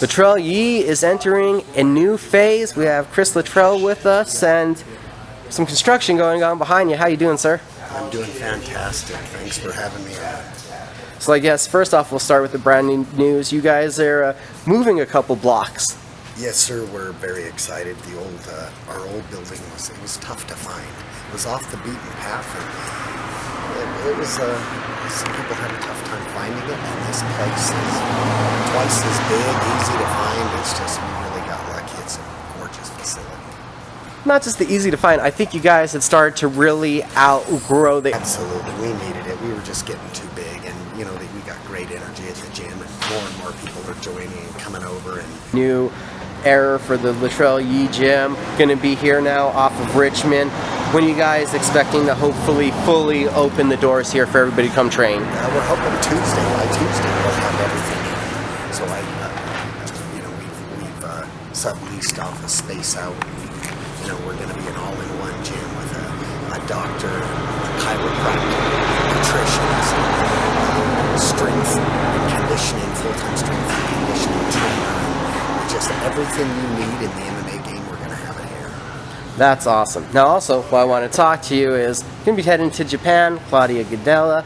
Luttrell-Yee is entering a new phase. We have Chris Luttrell with us and some construction going on behind you. How you doing, sir? I'm doing fantastic. Thanks for having me on. So I guess first off we'll start with the brand new news. You guys are moving a couple blocks. Yes, sir. We're very excited. Our old building was tough to find. It was off the beaten path, and it was some people had a tough time finding it. And this place is twice as big, easy to find. It's just we really got lucky. It's a gorgeous facility. Not just the easy to find. I think you guys had started to really outgrow the. Absolutely, we needed it. We were just getting too big, and we got great energy at the gym, and more people are joining and coming over. And New era for the Luttrell-Yee gym, going to be here now off of Richmond. When are you guys expecting to hopefully fully open the doors here for everybody to come train? We're hoping Tuesday. By Tuesday, we'll have everything in. So we've subleased off a space out. We're going to be an all-in-one gym with a doctor, a chiropractor, nutritionist, strength and conditioning, full-time strength and conditioning trainer. Just everything you need in the MMA game, we're going to have it here. That's awesome. Now also, what I want to talk to you is, you're going to be heading to Japan, Claudia Gadhela,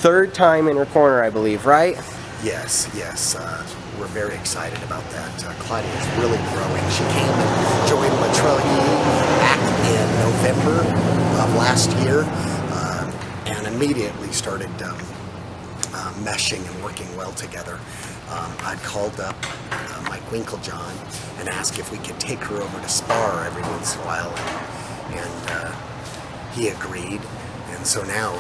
third time in her corner, I believe, right? Yes. We're very excited about that. Claudia is really growing. She came and joined Luttrell-Yee back in November of last year and immediately started meshing and working well together. I'd called up Mike Winklejohn and asked if we could take her over to spar every once in a while, and he agreed. And so now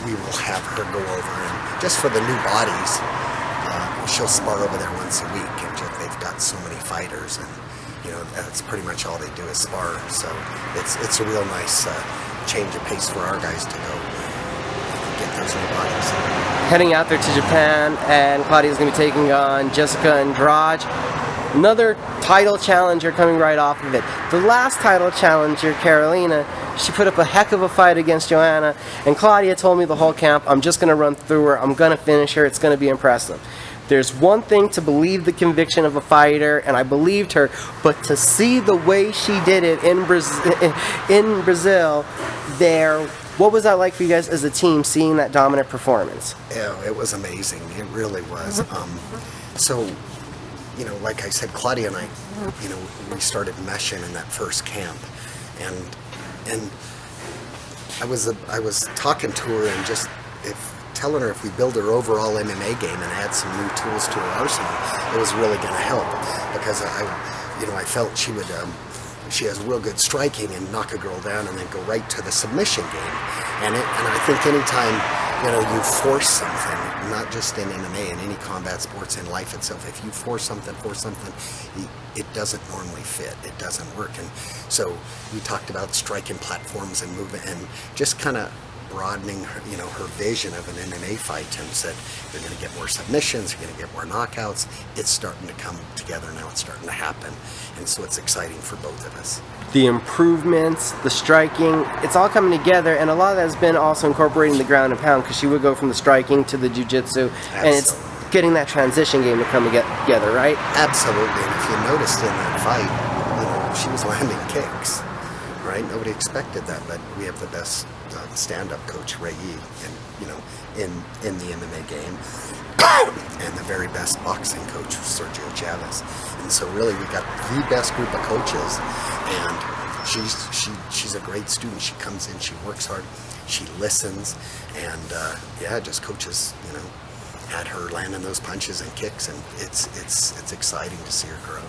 we will have her go over, and just for the new bodies, she'll spar over there once a week. And they've got so many fighters, and that's pretty much all they do is spar. So it's a real nice change of pace for our guys to go get those new bodies. Heading out there to Japan, and Claudia's going to be taking on Jessica Andrade. Another title challenger coming right off of it. The last title challenger, Carolina, she put up a heck of a fight against Joanna, and Claudia told me the whole camp, I'm just going to run through her, I'm going to finish her, it's going to be impressive. There's one thing to believe the conviction of a fighter, and I believed her, but to see the way she did it in Brazil there, what was that like for you guys as a team, seeing that dominant performance? Yeah, it was amazing. It really was. So, like I said, Claudia and I, we started meshing in that first camp, and I was talking to her and just telling her if we build her overall MMA game and add some new tools to her arsenal, it was really going to help, because I felt she would. She has real good striking and knock a girl down and then go right to the submission game. And I think anytime you force something, not just in MMA, in any combat sports, in life itself, if you force something, it doesn't normally fit. It doesn't work. And so we talked about striking platforms and movement and just kind of broadening her, her vision of an MMA fight, and said you're going to get more submissions, you're going to get more knockouts. It's starting to come together now. It's starting to happen, and so it's exciting for both of us. The improvements, the striking, it's all coming together, and a lot of that has been also incorporating the ground and pound, because she would go from the striking to the jiu-jitsu, and it's getting that transition game to come together, right? Absolutely, and if you noticed in that fight, she was landing kicks. Right? Nobody expected that, but we have the best stand-up coach, Yee, in the MMA game, and the very best boxing coach, Sergio Chavez. And so really, we got the best group of coaches, and she's a great student. She comes in, she works hard, she listens, and just coaches, had her landing those punches and kicks, and it's exciting to see her grow.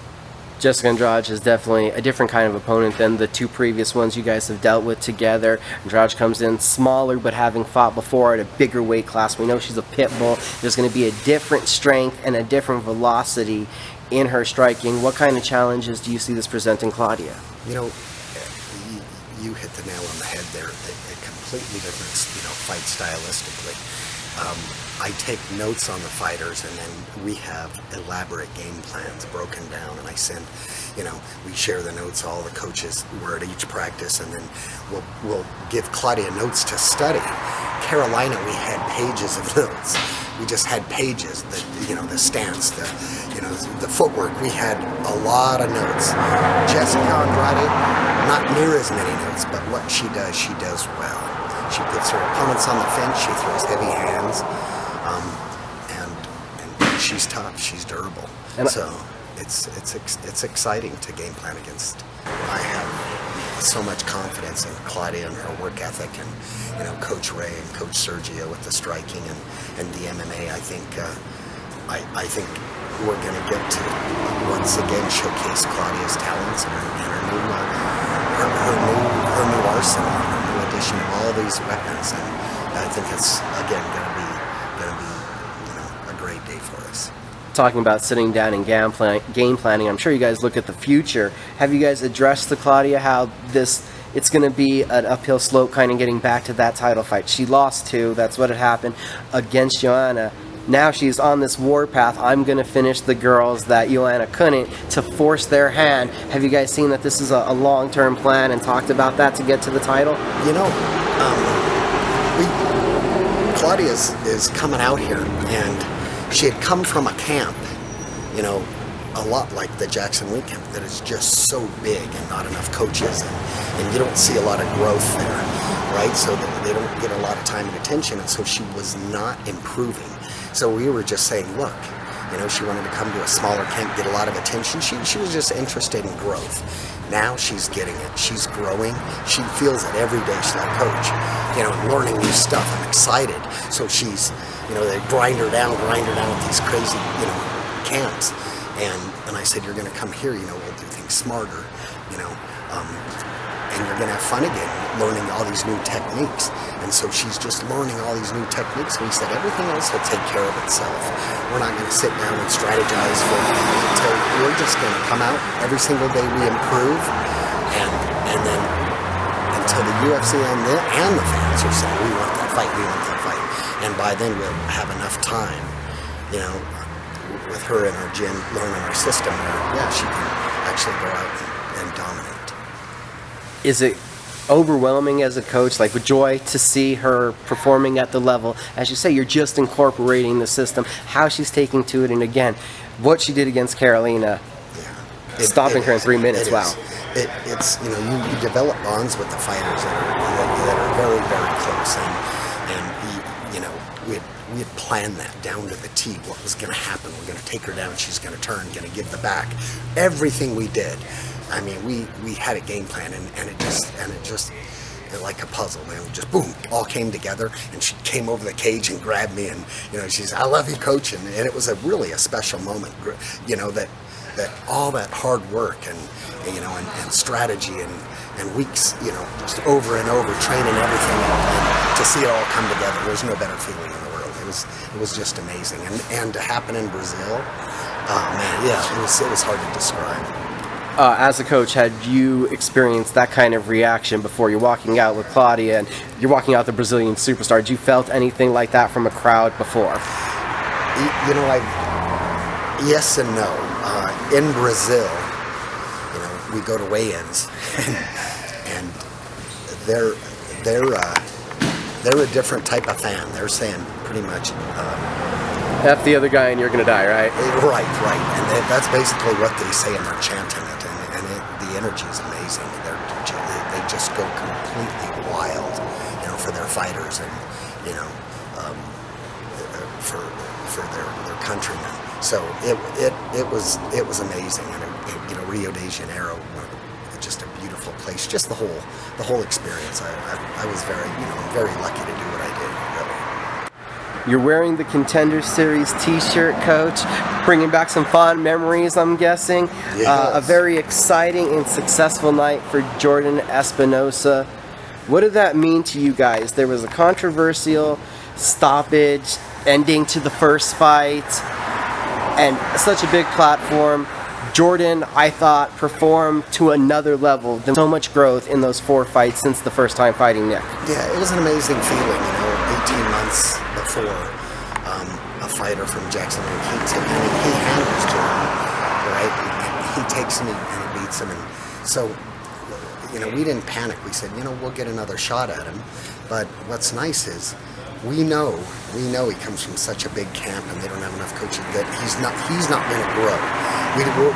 Jessica Andrade is definitely a different kind of opponent than the two previous ones you guys have dealt with together. Andrade comes in smaller, but having fought before at a bigger weight class. We know she's a pit bull. There's going to be a different strength and a different velocity in her striking. What kind of challenges do you see this presenting Claudia? You hit the nail on the head there. A completely different, fight stylistically. I take notes on the fighters, and then we have elaborate game plans broken down, and I send, we share the notes, all the coaches were at each practice, and then we'll give Claudia notes to study. Carolina, we had pages of notes. we just had pages, the stance, the footwork. We had a lot of notes. Jessica Andrade, not near as many notes, but what she does well. She puts her opponents on the fence. She throws heavy hands, and she's tough. She's durable. And so it's exciting to game plan against. I have so much confidence in Claudia and her work ethic, and Coach Ray and Coach Sergio with the striking and the MMA. I think we're going to get to once again showcase Claudia's talents and her new arsenal, her new addition of all these weapons, and I think it's again going to be a great day for us. Talking about sitting down and game planning, I'm sure you guys look at the future. Have you guys addressed to Claudia how it's going to be an uphill slope kind of getting back to that title fight? She lost 2, that's what had happened, against Joanna. Now she's on this war path. I'm going to finish the girls that Joanna couldn't, to force their hand. Have you guys seen that this is a long-term plan and talked about that to get to the title? Claudia is coming out here, and she had come from a camp, a lot like the Jackson Wink camp, that is just so big and not enough coaches, and you don't see a lot of growth there, right? So they don't get a lot of time and attention, and so she was not improving. So we were just saying, look, she wanted to come to a smaller camp, get a lot of attention. She was just interested in growth. Now she's getting it. She's growing. She feels it every day. She's like, Coach, learning new stuff. I'm excited. So she's, they grind her down with these crazy, camps. And I said, you're going to come here, we'll do things smarter, and you're going to have fun again, learning all these new techniques. And so she's just learning all these new techniques. And we said, everything else will take care of itself. We're not going to sit down and strategize for it until we're just going to come out every single day. We improve, and then until the UFC and the fans are saying, we want that fight, we want that fight. And by then we'll have enough time, with her in our gym, learning our system, where, she can actually go out and dominate. Is it overwhelming as a coach, like with joy, to see her performing at the level? As you say, you're just incorporating the system, how she's taking to it, and again, what she did against Carolina, stopping her in 3 minutes. Wow. It's you develop bonds with the fighters that are very, very close, and we had planned that down to the T, what was going to happen. We're going to take her down, she's going to turn, going to give the back. Everything we did, I mean, we had a game plan, and it just like a puzzle, man. We just boom, all came together, and she came over the cage and grabbed me, and she's, I love you, Coach, and it was really a special moment, that all that hard work and strategy and weeks, just over and over training everything, and to see it all come together, there's no better feeling in the world. It was just amazing, and to happen in Brazil, it was hard to describe. As a coach, had you experienced that kind of reaction before? You're walking out with Claudia, and you're walking out the Brazilian superstar. Had you felt anything like that from a crowd before? Yes and no. In Brazil, we go to weigh-ins, and they're a different type of fan. They're saying pretty much, F the other guy and you're gonna die, right? Right. And that's basically what they say, and they're chanting it, and the energy is amazing. They just go completely wild, for their fighters, and for their countrymen. So it was amazing, and Rio de Janeiro, just a beautiful place. Just the whole experience. I was very lucky to do what I did. Really. You're wearing the Contender Series t-shirt, Coach, bringing back some fond memories, I'm guessing. Yes. A very exciting and successful night for Jordan Espinosa. What did that mean to you guys? There was a controversial stoppage ending to the first fight, and such a big platform. Jordan, I thought, performed to another level. There's so much growth in those 4 fights since the first time fighting Nick. Yeah, it was an amazing feeling, 18 months before a fighter from Jackson Wink, he handles Jordan, right? He takes him and he beats him. And so, we didn't panic. We said, we'll get another shot at him. But what's nice is, we know he comes from such a big camp and they don't have enough coaching that he's not going to grow.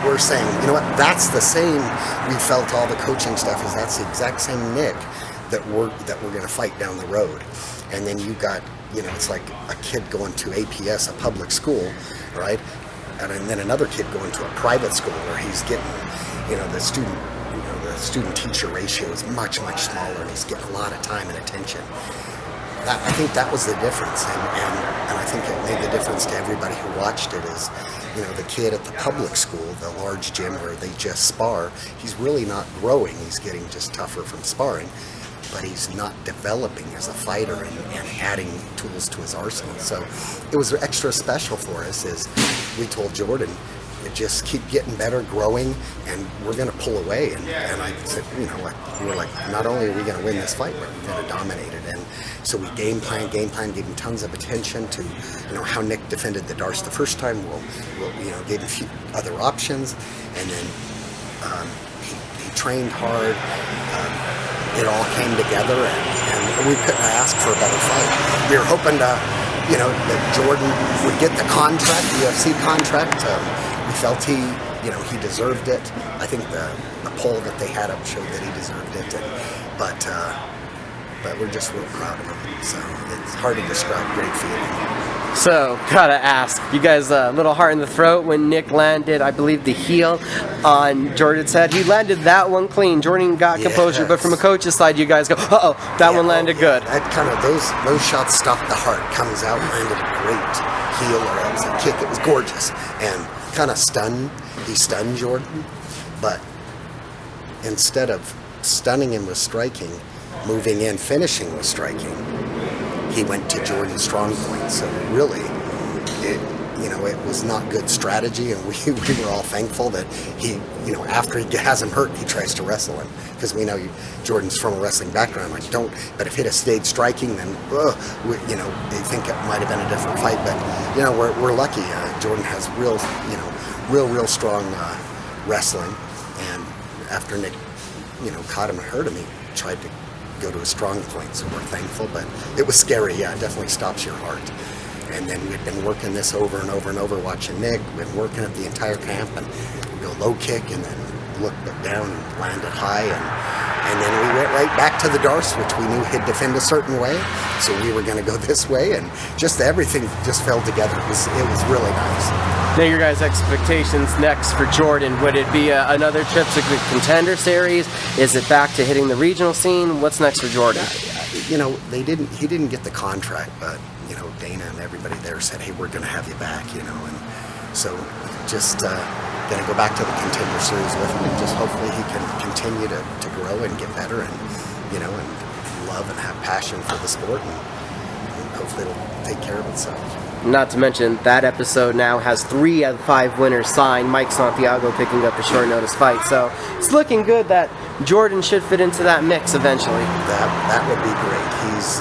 We're saying, you know what, that's the same, we felt all the coaching stuff is that's the exact same Nick that we're going to fight down the road. And then you got, you know, it's like a kid going to APS, a public school, right? And then another kid going to a private school where he's getting, you know, the student-teacher ratio is much smaller, and he's getting a lot of time and attention. I think that was the difference, and I think it made the difference to everybody who watched it. Is, you know, the kid at the public school, the large gym where they just spar, he's really not growing. He's getting just tougher from sparring, but he's not developing as a fighter and adding tools to his arsenal. So it was extra special for us. Is we told Jordan, just keep getting better, growing, and we're going to pull away. And I said, you know, we were like, not only are we going to win this fight, we're going to dominate it. And so we game plan, gave him tons of attention to, you know, how Nick defended the darts the first time. We'll you know, gave him a few other options, and then he trained hard. It all came together, and we couldn't ask for a better fight. We were hoping to, you know, that Jordan would get the contract, the UFC contract. We felt he deserved it. I think the poll that they had up showed that he deserved it. But we're just real proud of him. So it's hard to describe. Great feeling. So, gotta ask, you guys a little heart in the throat when Nick landed, I believe, the heel on Jordan's head. He landed that one clean. Jordan got composure, but from a coach's side, you guys go, uh-oh, that one landed good. That kind of, those shots stopped the heart. Comes out, landed a great heel, or it was a kick. It was gorgeous. And kind of he stunned Jordan, but instead of stunning him with striking, moving in, finishing with striking, he went to Jordan's strong point. So really, it was not good strategy, and we were all thankful that he, you know, after he has him hurt, he tries to wrestle him, because we know Jordan's from a wrestling background. Like, don't, but if he'd have stayed striking, then they think it might have been a different fight. But you know, we're lucky. Jordan has real strong wrestling, and after Nick, you know, caught him and hurt him, he tried to go to a strong point, so we're thankful. But it was scary. Yeah, it definitely stops your heart. And then we'd been working this over and over, watching Nick. We'd been working it the entire camp, and we'd go low kick and then look down and land it high, and then we went right back to the darts, which we knew he'd defend a certain way, so we were going to go this way, and just everything just fell together. It was really nice. Now, your guys' expectations next for Jordan, would it be another trip to the Contender series? Is it back to hitting the regional scene? What's next for Jordan? You know, he didn't get the contract, but you know, Dana and everybody there said, hey, we're going to have you back, you know, and so just going to go back to the Contender series with him, and just hopefully he can continue to grow and get better, and you know, and love and have passion for the sport, and hopefully it'll take care of itself. Not to mention, that episode now has 3 out of 5 winners signed. Mike Santiago picking up a short notice fight, so it's looking good that Jordan should fit into that mix eventually. That would be great. He's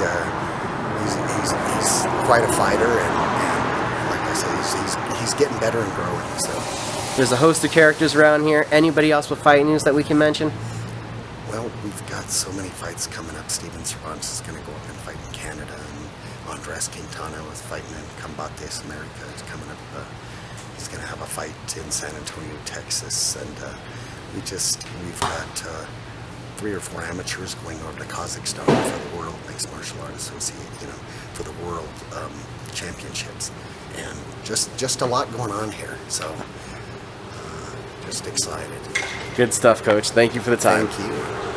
quite a fighter, and like I say, he's getting better and growing. So there's a host of characters around here. Anybody else with fight news that we can mention? Well, we've got so many fights coming up. Steven Cervantes is going to go up and fight in Canada, and Andres Quintana was fighting in Combates America. It's coming up. He's going to have a fight in San Antonio, Texas, and we've got 3 or 4 amateurs going over to Kazakhstan for the World Mixed Martial Art Association, you know, for the World Championships, and just a lot going on here. So just excited. Good stuff, Coach. Thank you for the time. Thank you.